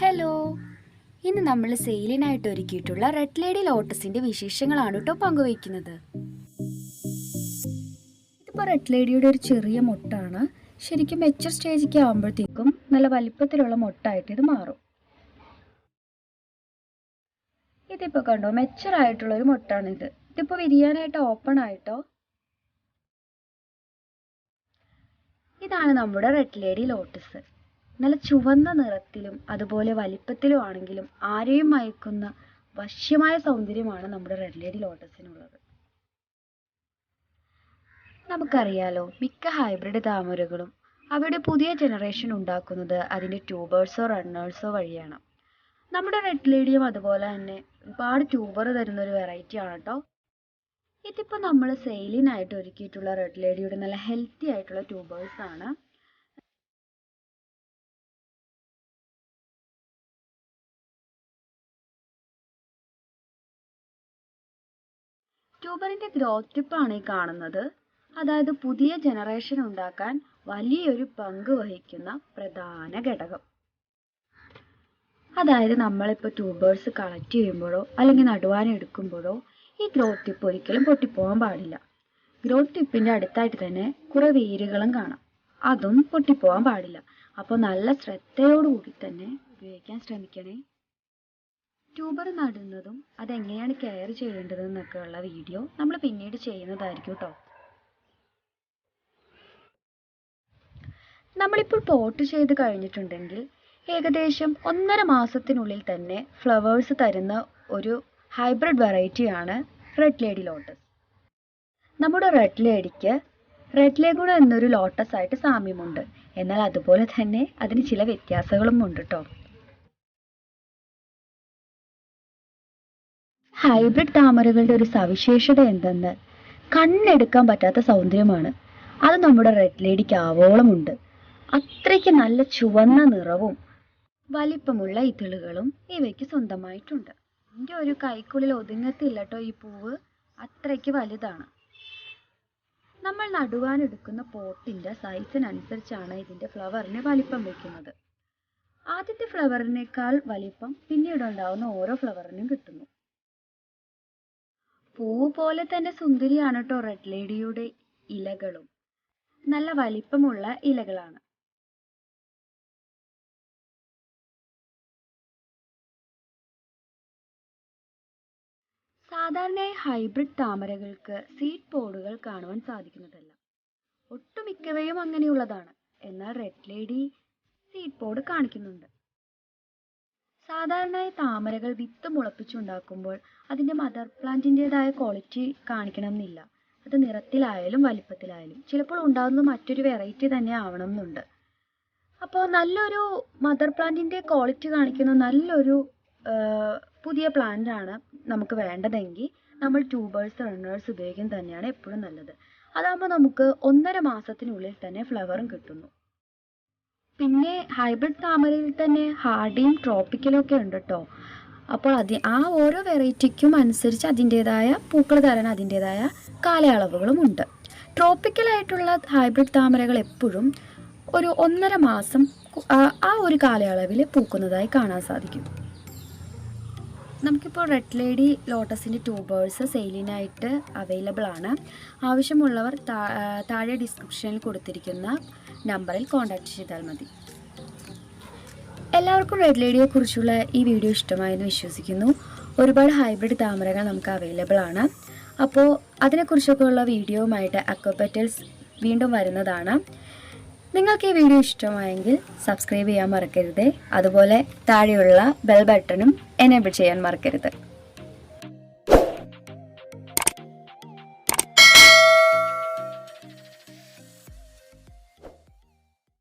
Hello, ഇന്ന് നമ്മൾ സെയിലിനായിട്ട് ഒരുക്കിയിട്ടുള്ള red lady ലോട്ടസിന്റെ വിശേഷങ്ങളാണ് കേട്ടോ പങ്കുവയ്ക്കുന്നത്. ഇതിപ്പോൾ റെഡ് ലേഡിയുടെ ഒരു ചെറിയ മൊട്ടാണ്. ശരിക്കും മെച്ചർ സ്റ്റേജിലേക്ക് ആകുമ്പോഴത്തേക്കും നല്ല വലിപ്പത്തിലുള്ള മൊട്ടായിട്ട് ഇത് മാറും. ഇതിപ്പോൾ കണ്ടോ, മെച്ചർ ആയിട്ടുള്ള ഒരു മൊട്ടാണിത്. ഇതിപ്പോൾ വിരിയാനായിട്ട് ഓപ്പൺ ആയിട്ടോ. ഇതാണ് നമ്മുടെ റെഡ് ലേഡി ലോട്ടസ്. നല്ല ചുവന്ന നിറത്തിലും അതുപോലെ വലിപ്പത്തിലും ആണെങ്കിലും ആരെയും മയക്കുന്ന വശ്യമായ സൗന്ദര്യമാണ് നമ്മുടെ റെഡ് ലേഡി ലോട്ടസിനുള്ളത്. നമുക്കറിയാലോ, മിക്ക ഹൈബ്രിഡ് താമരകളും അവയുടെ പുതിയ ജനറേഷൻ ഉണ്ടാക്കുന്നത് അതിൻ്റെ ട്യൂബേഴ്സോ റണ്ണേഴ്സോ വഴിയാണ്. നമ്മുടെ റെഡ് ലേഡിയും അതുപോലെ തന്നെ ഒരുപാട് ട്യൂബർ തരുന്ന ഒരു വെറൈറ്റി ആണ് കേട്ടോ. ഇതിപ്പോൾ നമ്മൾ സെയിലിനായിട്ട് ഒരുക്കിയിട്ടുള്ള റെഡ് ലേഡിയുടെ നല്ല ഹെൽത്തി ആയിട്ടുള്ള ട്യൂബേഴ്സ് ആണ്. ട്യൂബറിന്റെ ഗ്രോത്ത് ടിപ്പാണ് ഈ കാണുന്നത്. അതായത് പുതിയ ജനറേഷൻ ഉണ്ടാക്കാൻ വലിയൊരു പങ്ക് വഹിക്കുന്ന പ്രധാന ഘടകം. അതായത് നമ്മളിപ്പോൾ ട്യൂബേഴ്സ് കളക്ട് ചെയ്യുമ്പോഴോ അല്ലെങ്കിൽ നടുവാൻ എടുക്കുമ്പോഴോ ഈ ഗ്രോത്ത് ടിപ്പ് ഒരിക്കലും പൊട്ടിപ്പോകാൻ പാടില്ല. ഗ്രോത്ത് ടിപ്പിന്റെ അടുത്തായിട്ട് തന്നെ കുറെ വേരുകളും കാണാം, അതും പൊട്ടിപ്പോകാൻ പാടില്ല. അപ്പോൾ നല്ല ശ്രദ്ധയോടുകൂടി തന്നെ ഉപയോഗിക്കാൻ ശ്രമിക്കണേ. ട്യൂബർ നടുന്നതും അതെങ്ങനെയാണ് കെയർ ചെയ്യേണ്ടതെന്നൊക്കെ ഉള്ള വീഡിയോ നമ്മൾ പിന്നീട് ചെയ്യുന്നതായിരിക്കും കേട്ടോ. നമ്മളിപ്പോൾ പോട്ട് ചെയ്ത് കഴിഞ്ഞിട്ടുണ്ടെങ്കിൽ ഏകദേശം 1.5 മാസത്തിനുള്ളിൽ തന്നെ ഫ്ലവേഴ്സ് തരുന്ന ഒരു ഹൈബ്രിഡ് വെറൈറ്റിയാണ് റെഡ് ലേഡി ലോട്ടസ്. നമ്മുടെ റെഡ് ലേഡിക്ക് റെഡ് ലേഗുണ എന്നൊരു ലോട്ടസ് ആയിട്ട് സാമ്യമുണ്ട്. എന്നാൽ അതുപോലെ തന്നെ അതിന് ചില വ്യത്യാസങ്ങളും ഉണ്ട് കേട്ടോ. ഹൈബ്രിഡ് താമരകളുടെ ഒരു സവിശേഷത എന്തെന്ന് കണ്ണെടുക്കാൻ പറ്റാത്ത സൗന്ദര്യമാണ്. അത് നമ്മുടെ റെഡ് ലേഡിക്ക് ആവോളമുണ്ട്. അത്രയ്ക്ക് നല്ല ചുവന്ന നിറവും വലിപ്പമുള്ള ഇതളുകളും ഇവയ്ക്ക് സ്വന്തമായിട്ടുണ്ട്. എൻ്റെ ഒരു കൈക്കുള്ളിൽ ഒതുങ്ങത്തില്ല കേട്ടോ ഈ പൂവ്, അത്രയ്ക്ക് വലുതാണ്. നമ്മൾ നടുവാൻ എടുക്കുന്ന പോട്ടിൻ്റെ സൈസിനനുസരിച്ചാണ് ഇതിൻ്റെ ഫ്ലവറിന് വലിപ്പം വയ്ക്കുന്നത്. ആദ്യത്തെ ഫ്ലവറിനേക്കാൾ വലിപ്പം പിന്നീട് ഉണ്ടാവുന്ന ഓരോ ഫ്ലവറിനും കിട്ടുന്നു. പൂവ് പോലെ തന്നെ സുന്ദരിയാണ് കേട്ടോ റെഡ് ലേഡിയുടെ ഇലകളും. നല്ല വലിപ്പമുള്ള ഇലകളാണ്. സാധാരണയായി ഹൈബ്രിഡ് താമരകൾക്ക് സീഡ് പോഡുകൾ കാണുവാൻ സാധിക്കുന്നതല്ല. ഒട്ടുമിക്കവയും അങ്ങനെയുള്ളതാണ്. എന്നാൽ റെഡ് ലേഡി സീഡ് പോഡ് കാണിക്കുന്നുണ്ട്. സാധാരണയായി താമരകൾ വിത്ത് മുളപ്പിച്ചുണ്ടാക്കുമ്പോൾ അതിൻ്റെ മദർ പ്ലാന്റിൻ്റെതായ ക്വാളിറ്റി കാണിക്കണമെന്നില്ല. അത് നിറത്തിലായാലും വലിപ്പത്തിലായാലും ചിലപ്പോൾ ഉണ്ടാകുന്നത് മറ്റൊരു വെറൈറ്റി തന്നെ ആവണം എന്നുണ്ട്. അപ്പോൾ നല്ലൊരു മദർ പ്ലാന്റിൻ്റെ ക്വാളിറ്റി കാണിക്കുന്ന നല്ലൊരു പുതിയ പ്ലാന്റ് ആണ് നമുക്ക് വേണ്ടതെങ്കിൽ നമ്മൾ ട്യൂബേഴ്സ് റണ്ണേഴ്സ് ഉപയോഗിക്കുന്നത് തന്നെയാണ് എപ്പോഴും നല്ലത്. അതാകുമ്പോൾ നമുക്ക് 1.5 മാസത്തിനുള്ളിൽ തന്നെ ഫ്ലവറും കിട്ടുന്നു. പിന്നെ ഹൈബ്രിഡ് താമരയിൽ തന്നെ ഹാർഡിയും ട്രോപ്പിക്കലും ഒക്കെ ഉണ്ട് കേട്ടോ. അപ്പോൾ ആ ഓരോ വെറൈറ്റിക്കും അനുസരിച്ച് അതിൻ്റെതായ പൂക്കൾ തരാൻ അതിൻ്റെതായ കാലയളവുകളും ഉണ്ട്. ട്രോപ്പിക്കലായിട്ടുള്ള ഹൈബ്രിഡ് താമരകൾ എപ്പോഴും ഒരു 1.5 മാസം ആ ഒരു കാലയളവിൽ പൂക്കുന്നതായി കാണാൻ സാധിക്കും. നമുക്കിപ്പോൾ റെഡ് ലേഡി ലോട്ടസിൻ്റെ ട്യൂബേഴ്സ് സെയിലിനായിട്ട് അവൈലബിൾ ആണ്. ആവശ്യമുള്ളവർ താഴെ ഡിസ്ക്രിപ്ഷനിൽ കൊടുത്തിരിക്കുന്ന നമ്പറിൽ കോൺടാക്റ്റ് ചെയ്താൽ മതി. എല്ലാവർക്കും റെഡ് ലേഡിയെക്കുറിച്ചുള്ള ഈ വീഡിയോ ഇഷ്ടമായെന്ന് വിശ്വസിക്കുന്നു. ഒരുപാട് ഹൈബ്രിഡ് താമരകൾ നമുക്ക് അവൈലബിൾ ആണ്. അപ്പോൾ അതിനെക്കുറിച്ചൊക്കെ ഉള്ള വീഡിയോയുമായിട്ട് അക്വാപെറ്റൽസ് വീണ്ടും വരുന്നതാണ്. നിങ്ങൾക്ക് ഈ വീഡിയോ ഇഷ്ടമായെങ്കിൽ സബ്സ്ക്രൈബ് ചെയ്യാൻ മറക്കരുത്. അതുപോലെ താഴെയുള്ള ബെൽ ബട്ടണും എനേബിൾ ചെയ്യാൻ മറക്കരുത്.